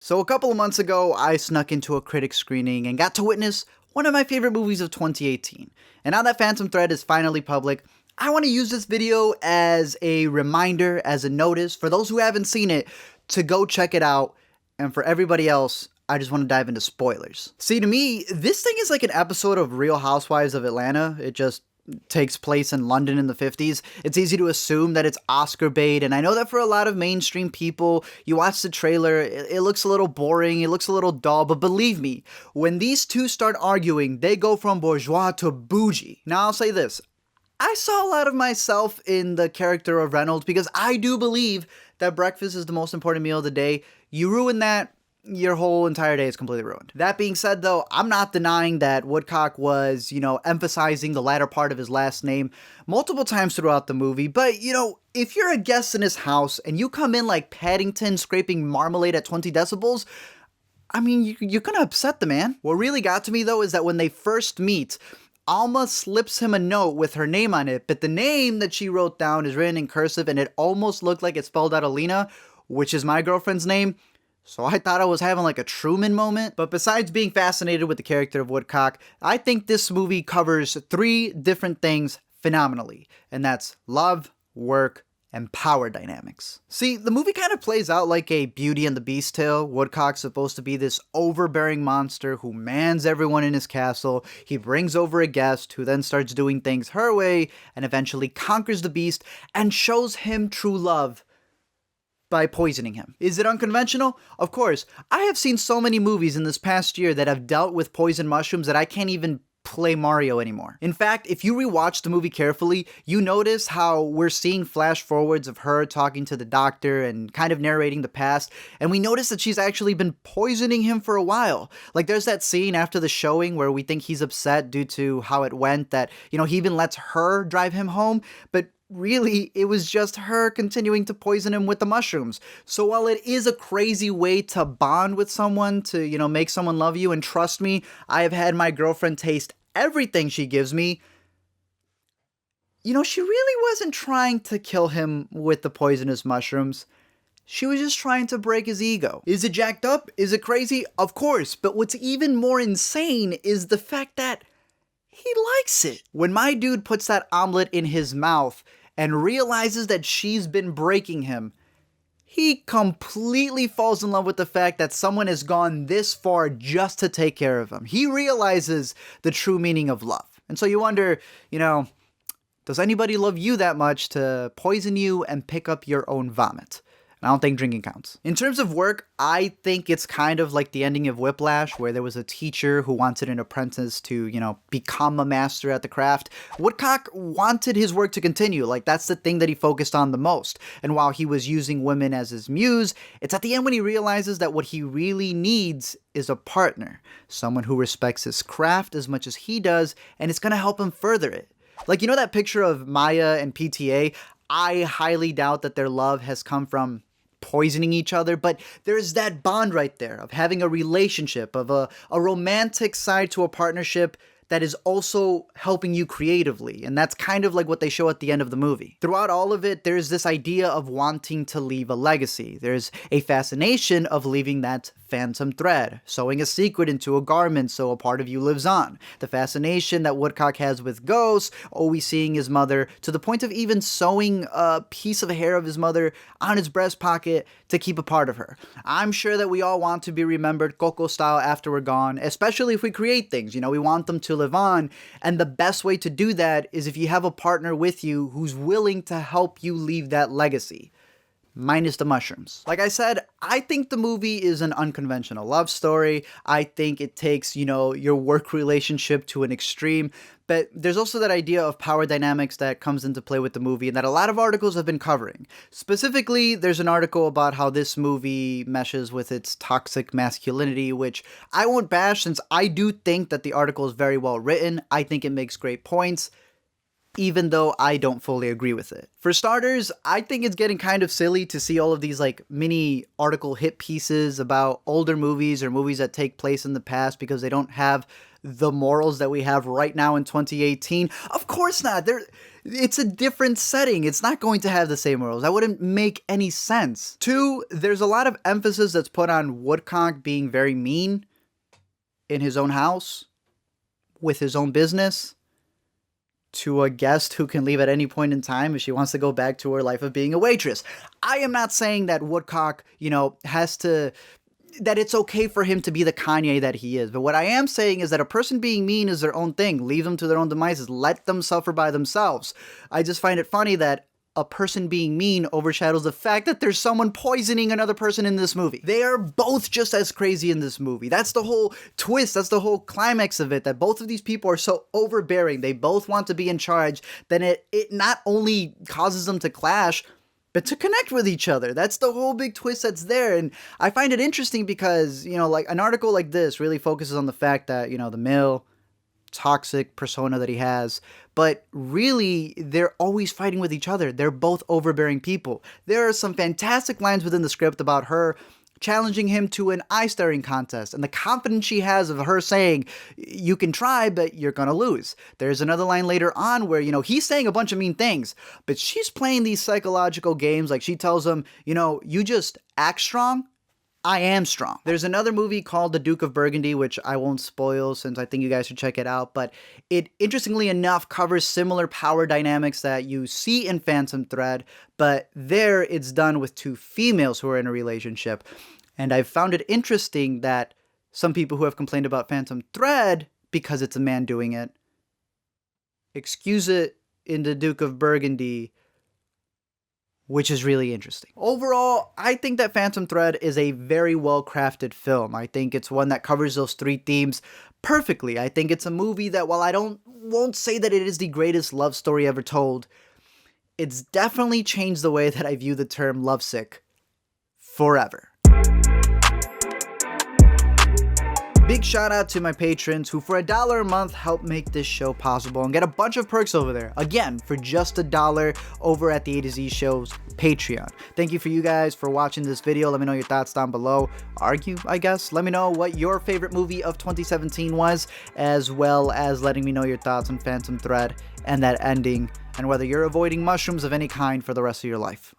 So a couple of months ago, I snuck into a critic screening and got to witness one of my favorite movies of 2018. And now that Phantom Thread is finally public, I want to use this video as a reminder, as a notice for those who haven't seen it to go check it out. And for everybody else, I just want to dive into spoilers. See, to me, this thing is like an episode of Real Housewives of Atlanta. It just takes place in London in the 50s. It's easy to assume that it's Oscar bait, and I know that for a lot of mainstream people, you watch the trailer, it looks a little boring, it looks a little dull, but believe me, when these two start arguing, they go from bourgeois to bougie. Now I'll say this, I saw a lot of myself in the character of Reynolds because I do believe that breakfast is the most important meal of the day. You ruin that, your whole entire day is completely ruined. That being said, though, I'm not denying that Woodcock was, emphasizing the latter part of his last name multiple times throughout the movie. But, if you're a guest in his house and you come in like Paddington scraping marmalade at 20 decibels, I mean, you're gonna upset the man. What really got to me, though, is that when they first meet, Alma slips him a note with her name on it, but the name that she wrote down is written in cursive and it almost looked like it spelled out Alina, which is my girlfriend's name. So I thought I was having like a Truman moment. But besides being fascinated with the character of Woodcock, I think this movie covers three different things phenomenally. And that's love, work, and power dynamics. See, the movie kind of plays out like a Beauty and the Beast tale. Woodcock's supposed to be this overbearing monster who mans everyone in his castle. He brings over a guest who then starts doing things her way and eventually conquers the beast and shows him true love by poisoning him. Is it unconventional? Of course. I have seen so many movies in this past year that have dealt with poison mushrooms that I can't even play Mario anymore. In fact, if you rewatch the movie carefully, you notice how we're seeing flash forwards of her talking to the doctor and kind of narrating the past, and we notice that she's actually been poisoning him for a while. Like there's that scene after the showing where we think he's upset due to how it went that, he even lets her drive him home, but really, it was just her continuing to poison him with the mushrooms. So while it is a crazy way to bond with someone, to, make someone love you, and trust me, I have had my girlfriend taste everything she gives me, she really wasn't trying to kill him with the poisonous mushrooms. She was just trying to break his ego. Is it jacked up? Is it crazy? Of course, but what's even more insane is the fact that he likes it. When my dude puts that omelet in his mouth and realizes that she's been breaking him, he completely falls in love with the fact that someone has gone this far just to take care of him. He realizes the true meaning of love. And so you wonder, does anybody love you that much to poison you and pick up your own vomit? I don't think drinking counts. In terms of work, I think it's kind of like the ending of Whiplash, where there was a teacher who wanted an apprentice to, become a master at the craft. Woodcock wanted his work to continue. Like, that's the thing that he focused on the most. And while he was using women as his muse, it's at the end when he realizes that what he really needs is a partner. Someone who respects his craft as much as he does, and it's gonna help him further it. Like, that picture of Maya and PTA? I highly doubt that their love has come from poisoning each other, but there's that bond right there of having a relationship, of a romantic side to a partnership that is also helping you creatively. And that's kind of like what they show at the end of the movie. Throughout all of it, there's this idea of wanting to leave a legacy. There's a fascination of leaving that phantom thread, sewing a secret into a garment so a part of you lives on. The fascination that Woodcock has with ghosts, always seeing his mother, to the point of even sewing a piece of hair of his mother on his breast pocket to keep a part of her. I'm sure that we all want to be remembered Coco style after we're gone, especially if we create things. We want them to live on, and the best way to do that is if you have a partner with you who's willing to help you leave that legacy. Minus the mushrooms. Like I said, I think the movie is an unconventional love story. I think it takes, your work relationship to an extreme. But there's also that idea of power dynamics that comes into play with the movie and that a lot of articles have been covering. Specifically, there's an article about how this movie meshes with its toxic masculinity, which I won't bash since I do think that the article is very well written. I think it makes great points. even though I don't fully agree with it. For starters, I think it's getting kind of silly to see all of these like mini article hit pieces about older movies or movies that take place in the past because they don't have the morals that we have right now in 2018. Of course not. It's a different setting. It's not going to have the same morals. That wouldn't make any sense. Two, there's a lot of emphasis that's put on Woodcock being very mean in his own house, with his own business, to a guest who can leave at any point in time if she wants to go back to her life of being a waitress. I am not saying that Woodcock, that it's okay for him to be the Kanye that he is. But what I am saying is that a person being mean is their own thing. Leave them to their own devices. Let them suffer by themselves. I just find it funny that a person being mean overshadows the fact that there's someone poisoning another person in this movie. They are both just as crazy in this movie. That's the whole twist. That's the whole climax of it, that both of these people are so overbearing. They both want to be in charge. Then it not only causes them to clash, but to connect with each other. That's the whole big twist that's there. And I find it interesting because, like an article like this really focuses on the fact that, the male toxic persona that he has, but really they're always fighting with each other. They're both overbearing people. There are some fantastic lines within the script about her challenging him to an eye staring contest and the confidence she has of her saying, you can try, but you're gonna lose. There's another line later on where, he's saying a bunch of mean things, but she's playing these psychological games. Like she tells him, you just act strong, I am strong. There's another movie called The Duke of Burgundy, which I won't spoil since I think you guys should check it out, but it, interestingly enough, covers similar power dynamics that you see in Phantom Thread, but there it's done with two females who are in a relationship. And I've found it interesting that some people who have complained about Phantom Thread, because it's a man doing it, excuse it in The Duke of Burgundy, which is really interesting. Overall, I think that Phantom Thread is a very well-crafted film. I think it's one that covers those three themes perfectly. I think it's a movie that, while I won't say that it is the greatest love story ever told, it's definitely changed the way that I view the term lovesick forever. Big shout out to my patrons who for $1 a month help make this show possible and get a bunch of perks over there. Again, for just $1 over at the A to Z Show's Patreon. Thank you for you guys for watching this video. Let me know your thoughts down below. Argue, I guess. Let me know what your favorite movie of 2017 was, as well as letting me know your thoughts on Phantom Thread and that ending, and whether you're avoiding mushrooms of any kind for the rest of your life.